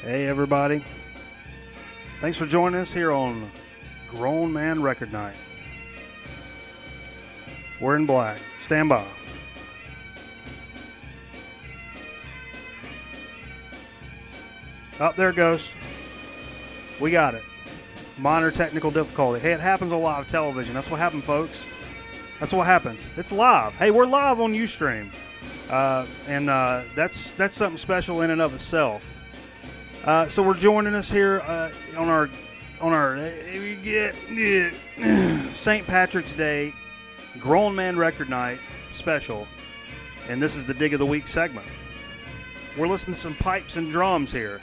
Hey everybody, thanks for joining us here on Grown Man Record Night. We're in black. Stand by. There it goes. We got it. Minor technical difficulty. Hey, it happens on live television. That's what happened, folks. That's what happens. It's live. Hey, we're live on Ustream. And that's something special in and of itself. So we're joining us here on our St. Patrick's Day Grown Man Record Night special, and this is the Dig of the Week segment. We're listening to some pipes and drums here.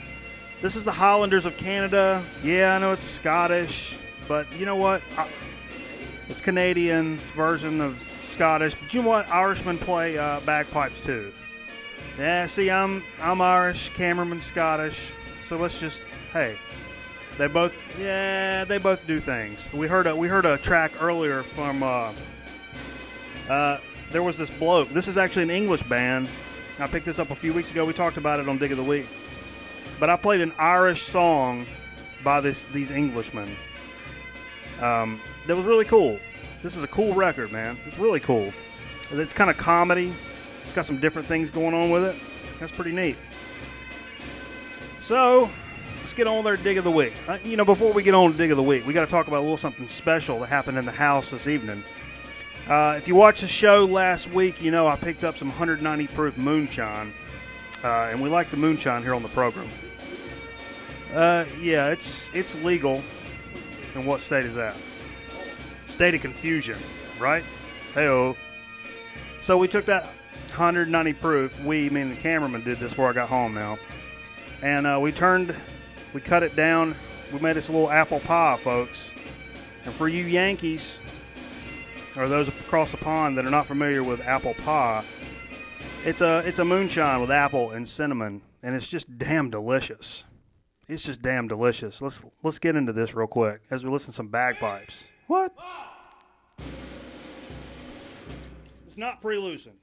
This is the Highlanders of Canada. Yeah, I know it's Scottish, but you know what? It's Canadian version of Scottish. But you know what? Irishmen play bagpipes too. Yeah, see, I'm Irish, Cameron's Scottish. So let's just, hey, they both do things. We heard a track earlier from there was this bloke. This is actually an English band. I picked this up a few weeks ago. We talked about it on Dig of the Week. But I played an Irish song by these Englishmen. That was really cool. This is a cool record, man. It's really cool. It's kind of comedy. It's got some different things going on with it. That's pretty neat. So, let's get on with our Dig of the Week. Before we get on to Dig of the Week, we got to talk about a little something special that happened in the house this evening. If you watched the show last week, you know I picked up some 190 proof moonshine, and we like the moonshine here on the program. Yeah, it's legal. In what state is that? State of confusion, right? Hey-oh. So we took that 190 proof. We, meaning the cameraman, did this before I got home now. And we cut it down. We made us a little apple pie, folks. And for you Yankees, or those across the pond that are not familiar with apple pie, it's a moonshine with apple and cinnamon, and it's just damn delicious. It's just damn delicious. Let's get into this real quick as we listen to some bagpipes. What? It's not pre-loosened.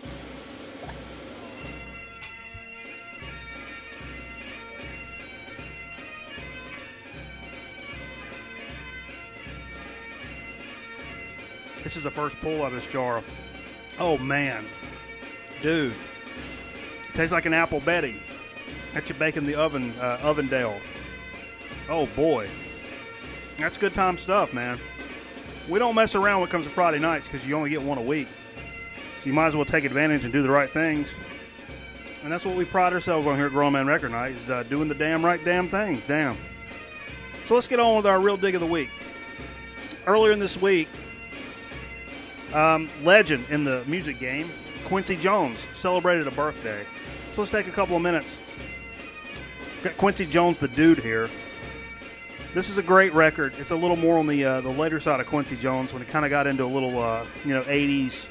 This is the first pull out of this jar. Oh, man. Dude. It tastes like an Apple Betty that you bake in the oven, Ovendale. Oh, boy. That's good time stuff, man. We don't mess around when it comes to Friday nights because you only get one a week. So you might as well take advantage and do the right things. And that's what we pride ourselves on here at Grown Man Record Night, is doing the damn right damn things. Damn. So let's get on with our real Dig of the Week. Earlier in this week, legend in the music game, Quincy Jones, celebrated a birthday. So let's take a couple of minutes. Got Quincy Jones, the dude here. This is a great record. It's a little more on the later side of Quincy Jones when he kind of got into a little 80s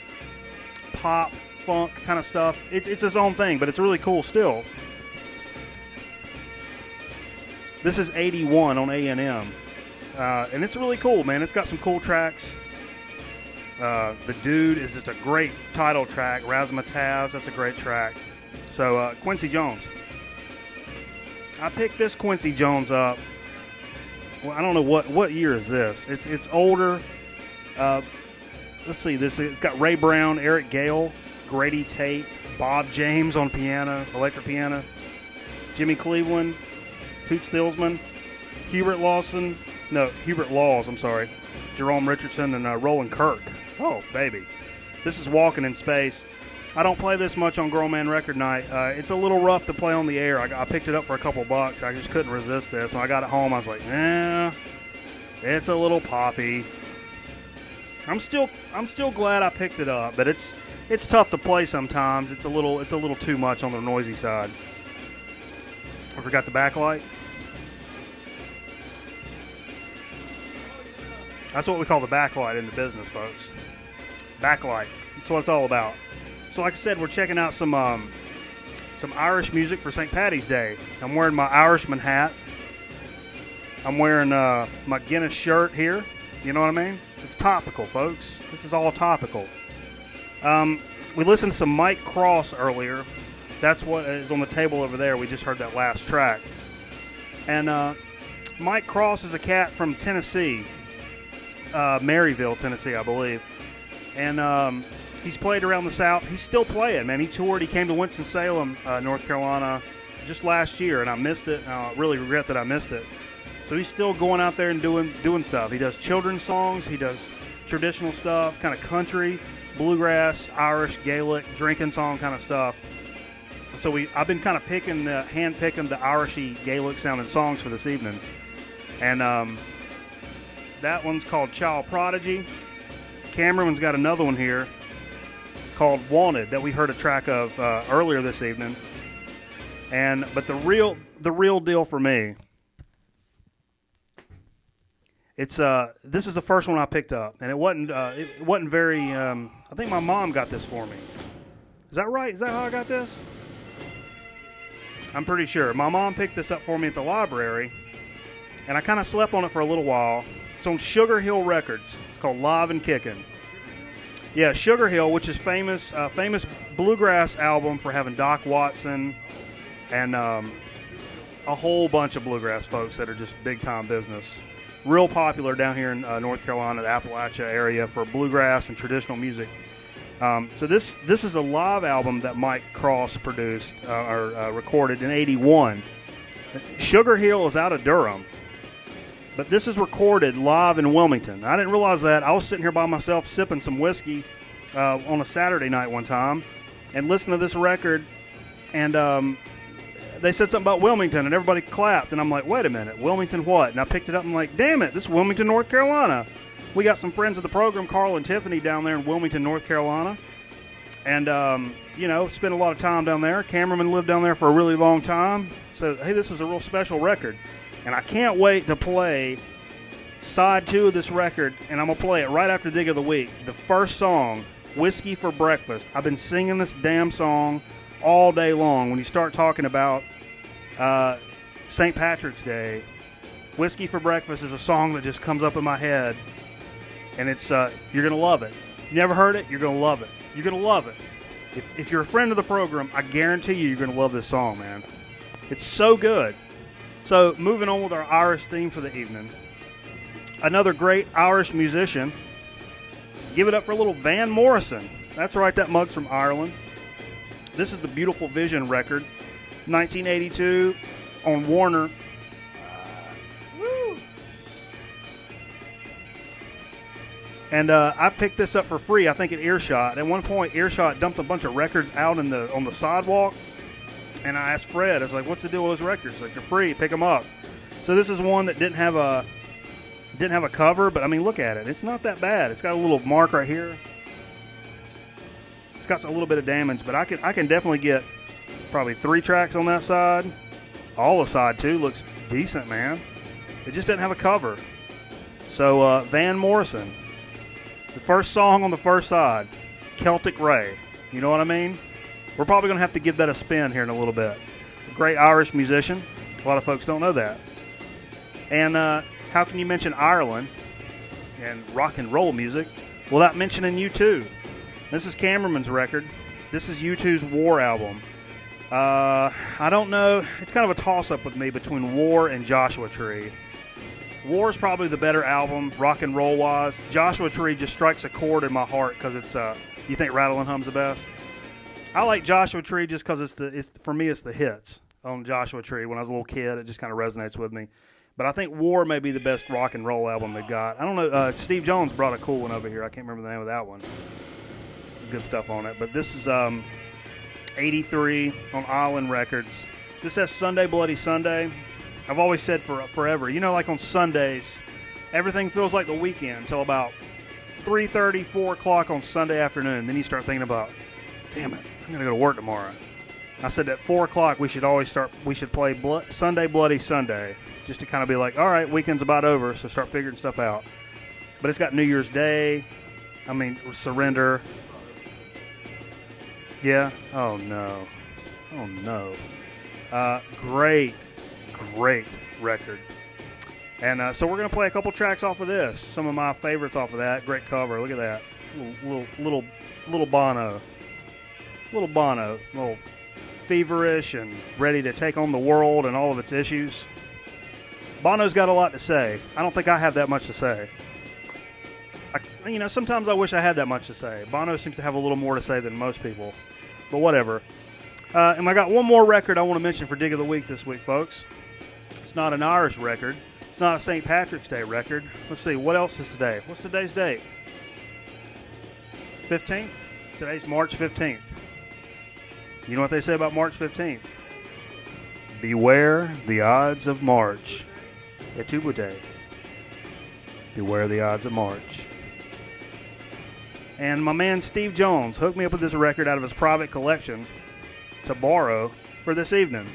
pop, funk kind of stuff. It's his own thing, but it's really cool still. This is 81 on A&M. And it's really cool, man. It's got some cool tracks. The Dude is just a great title track. Razzmatazz, that's a great track. So, Quincy Jones. I picked this Quincy Jones up. Well, I don't know what year is this. It's older. Let's see. It's got Ray Brown, Eric Gale, Grady Tate, Bob James on piano, electric piano, Jimmy Cleveland, Toots Thilsman, Hubert Laws, I'm sorry, Jerome Richardson, and Roland Kirk. Oh, baby. This is Walking in Space. I don't play this much on Grown Man Record Night. It's a little rough to play on the air. I picked it up for a couple bucks. I just couldn't resist this. When I got it home, I was like, it's a little poppy. I'm still glad I picked it up, but it's tough to play sometimes. It's a little too much on the noisy side. I forgot the backlight. That's what we call the backlight in the business, folks. Backlight. That's what it's all about. So like I said, we're checking out some Irish music for St. Paddy's Day. I'm wearing my Irishman hat. I'm wearing my Guinness shirt here. You know what I mean? It's topical, folks. This is all topical. We listened to some Mike Cross earlier. That's what is on the table over there. We just heard that last track. And Mike Cross is a cat from Tennessee, Maryville, Tennessee, I believe. And he's played around the South. He's still playing, man. He toured. He came to Winston-Salem, North Carolina, just last year, and I missed it. I really regret that I missed it. So he's still going out there and doing stuff. He does children's songs. He does traditional stuff, kind of country, bluegrass, Irish, Gaelic, drinking song kind of stuff. So I've been kind of hand-picking the Irishy, Gaelic-sounding songs for this evening. And that one's called Child Prodigy. Cameron's got another one here called Wanted that we heard a track of earlier this evening. But the real deal for me, it's this is the first one I picked up, and it wasn't very. I think my mom got this for me. Is that right? Is that how I got this? I'm pretty sure my mom picked this up for me at the library, and I kind of slept on it for a little while. It's on Sugar Hill Records. It's called Live and Kickin'. Yeah, Sugar Hill, which is famous bluegrass album for having Doc Watson and a whole bunch of bluegrass folks that are just big-time business. Real popular down here in North Carolina, the Appalachia area, for bluegrass and traditional music. So this is a live album that Mike Cross produced or recorded in '81. Sugar Hill is out of Durham, but this is recorded live in Wilmington. I didn't realize that. I was sitting here by myself sipping some whiskey on a Saturday night one time and listening to this record, and they said something about Wilmington, and everybody clapped, and I'm like, wait a minute, Wilmington what? And I picked it up and I'm like, damn it, this is Wilmington, North Carolina. We got some friends of the program, Carl and Tiffany, down there in Wilmington, North Carolina, and, spent a lot of time down there. Cameraman lived down there for a really long time, so, hey, this is a real special record, and I can't wait to play side 2 of this record, and I'm going to play it right after Dig of the Week. The first song, Whiskey for Breakfast. I've been singing this damn song all day long. When you start talking about St. Patrick's Day, Whiskey for Breakfast is a song that just comes up in my head, and it's you're going to love it. You never heard it? You're going to love it. You're going to love it. If you're a friend of the program, I guarantee you're going to love this song, man. It's so good. So moving on with our Irish theme for the evening. Another great Irish musician. Give it up for a little Van Morrison. That's right, that mug's from Ireland. This is the Beautiful Vision record, 1982 on Warner. And I picked this up for free, I think, at Earshot. At one point, Earshot dumped a bunch of records out on the sidewalk, and I asked Fred, I was like, what's the deal with those records? He's like, they're free, pick them up. So this is one that didn't have a cover, but I mean, look at it. It's not that bad. It's got a little mark right here. It's got a little bit of damage, but I can definitely get probably 3 tracks on that side. All the side 2 looks decent, man. It just doesn't have a cover. So Van Morrison, the first song on the first side, Celtic Ray. You know what I mean? We're probably going to have to give that a spin here in a little bit. A great Irish musician. A lot of folks don't know that. And how can you mention Ireland and rock and roll music without mentioning U2? This is Cameraman's record. This is U2's War album. I don't know. It's kind of a toss-up with me between War and Joshua Tree. War is probably the better album, rock and roll-wise. Joshua Tree just strikes a chord in my heart because it's, you think Rattle and Hum's the best? I like Joshua Tree just because for me, it's the hits on Joshua Tree. When I was a little kid, it just kind of resonates with me. But I think War may be the best rock and roll album they've got. I don't know. Steve Jones brought a cool one over here. I can't remember the name of that one. Good stuff on it. But this is 83 on Island Records. This has Sunday Bloody Sunday. I've always said forever. You know, like on Sundays, everything feels like the weekend until about 3:30, 4 o'clock on Sunday afternoon. Then you start thinking about, damn it, I'm going to go to work tomorrow. I said at 4 o'clock we should play Sunday Bloody Sunday, just to kind of be like, all right, weekend's about over, so start figuring stuff out. But it's got New Year's Day. I mean, Surrender. Yeah. Oh, no. Oh, no. Great record. And so we're going to play a couple tracks off of this. Some of my favorites off of that. Great cover. Look at that. Little Bono. Little Bono. Little feverish and ready to take on the world and all of its issues. Bono's got a lot to say. I don't think I have that much to say. Sometimes I wish I had that much to say. Bono seems to have a little more to say than most people, but whatever. And I got one more record I want to mention for Dig of the Week this week, folks. It's not an Irish record. It's not a St. Patrick's Day record. Let's see, what else is today? What's today's date? 15th? Today's March 15th. You know what they say about March 15th? Beware the odds of March. Etubute. Beware the odds of March. And my man Steve Jones hooked me up with this record out of his private collection to borrow for this evening.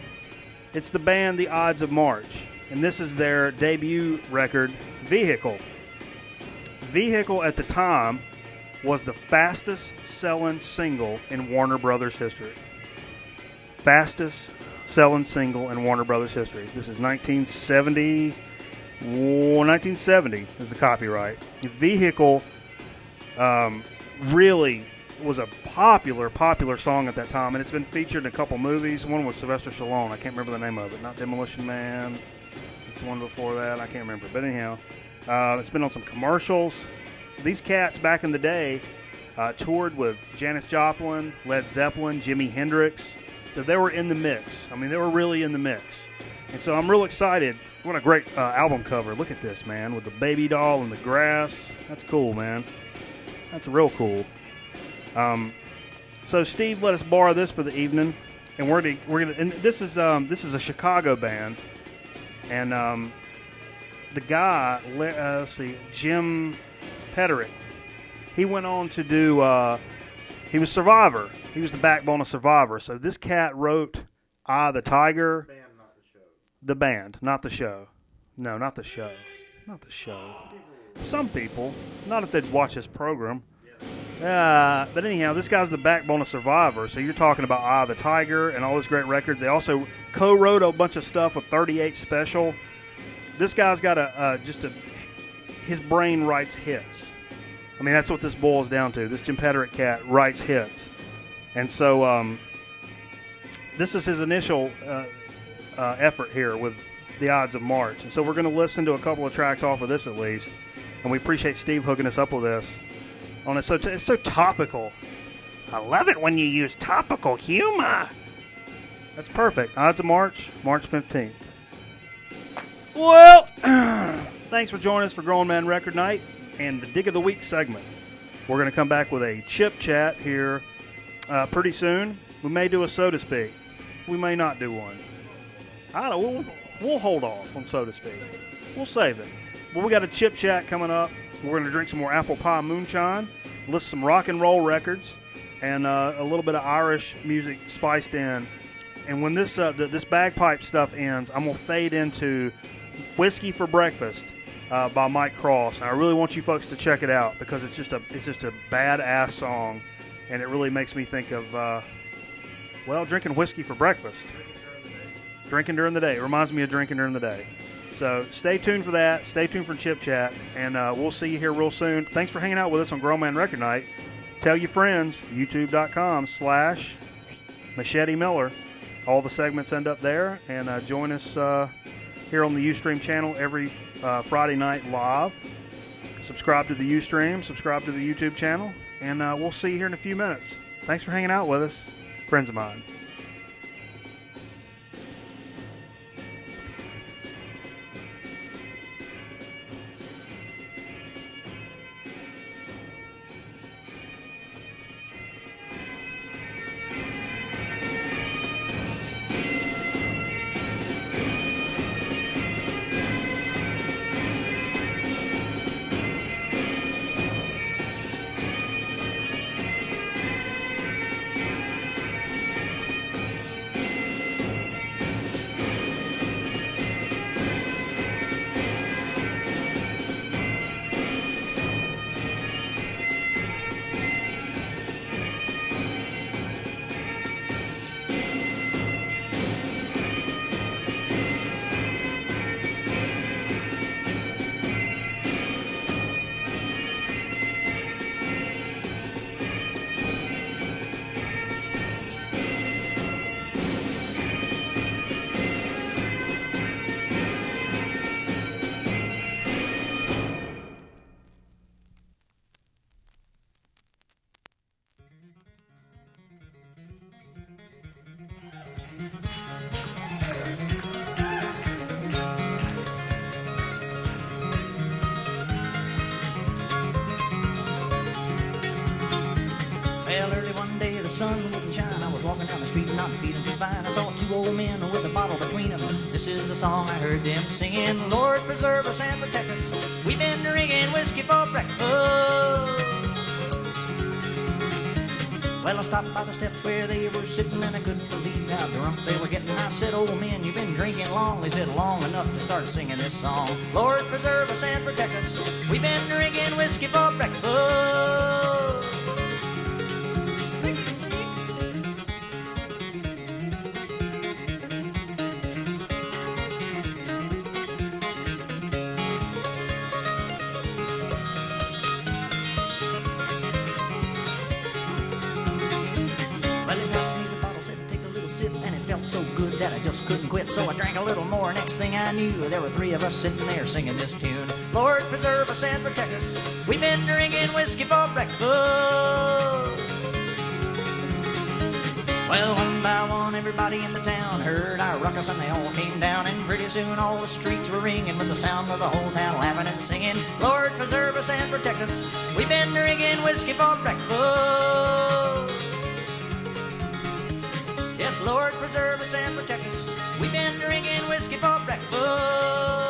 It's the band The Odds of March, and this is their debut record, Vehicle. Vehicle at the time was the fastest selling single in Warner Brothers history. Fastest selling single in Warner Brothers history. This is 1970. 1970 is the copyright. Vehicle really was a popular song at that time, and it's been featured in a couple movies. One was Sylvester Stallone. I can't remember the name of it. Not Demolition Man. It's one before that. I can't remember. But anyhow, it's been on some commercials. These cats back in the day toured with Janis Joplin, Led Zeppelin, Jimi Hendrix. So they were in the mix. I mean, they were really in the mix. And so I'm real excited. What a great album cover. Look at this, man, with the baby doll in the grass. That's cool, man. That's real cool. So Steve let us borrow this for the evening, and we're gonna. And this is a Chicago band, and the guy, let's see, Jim Petterick. He went on to do. He was Survivor. He was the backbone of Survivor. So this cat wrote "Eye the Tiger." Band, not the show. The band, not the show. No, not the show. Not the show. Some people, not if they'd watch this program. But anyhow, this guy's the backbone of Survivor. So you're talking about Eye of the Tiger and all those great records. They also co-wrote a bunch of stuff with 38 Special. This guy's got his brain writes hits. I mean, that's what this boils down to. This Jim Petterick cat writes hits. And so this is his initial effort here with The Odds of March. And so we're going to listen to a couple of tracks off of this at least. And we appreciate Steve hooking us up with this. It's so topical. I love it when you use topical humor. That's perfect. Odds of March, March 15th. Well, thanks for joining us for Grown Man Record Night and the Dig of the Week segment. We're going to come back with a chip chat here pretty soon. We may do a So to Speak. We may not do one. I don't know. We'll hold off on So to Speak. We'll save it. But we got a chip chat coming up. We're going to drink some more apple pie moonshine, listen to some rock and roll records, and a little bit of Irish music spiced in. And when this this bagpipe stuff ends, I'm going to fade into Whiskey for Breakfast by Mike Cross. And I really want you folks to check it out because it's just a badass song, and it really makes me think of drinking whiskey for breakfast. Drinking during the day. It reminds me of drinking during the day. So stay tuned for that. Stay tuned for Chip Chat, and we'll see you here real soon. Thanks for hanging out with us on Grown Man Record Night. Tell your friends, youtube.com/Machete Miller. All the segments end up there, and join us here on the Ustream channel every Friday night live. Subscribe to the Ustream, subscribe to the YouTube channel, and we'll see you here in a few minutes. Thanks for hanging out with us, friends of mine. Well, early one day the sun wouldn't shine. I was walking down the street not feeling too fine. I saw two old men with a bottle between them. This is the song I heard them singing. Lord, preserve us and protect us. We've been drinking whiskey for breakfast. Well, I stopped by the steps where they were sitting, and I couldn't believe how drunk they were getting. I said, old men, you've been drinking long. They said, long enough to start singing this song. Lord, preserve us and protect us. We've been drinking whiskey for breakfast. So good that I just couldn't quit, so I drank a little more. Next thing I knew, there were three of us sitting there singing this tune. Lord, preserve us and protect us. We've been drinking whiskey for breakfast. Well, one by one, everybody in the town heard our ruckus, and they all came down, and pretty soon all the streets were ringing with the sound of the whole town laughing and singing. Lord, preserve us and protect us. We've been drinking whiskey for breakfast. Yes, Lord, preserve us and protect us. We've been drinking whiskey for breakfast.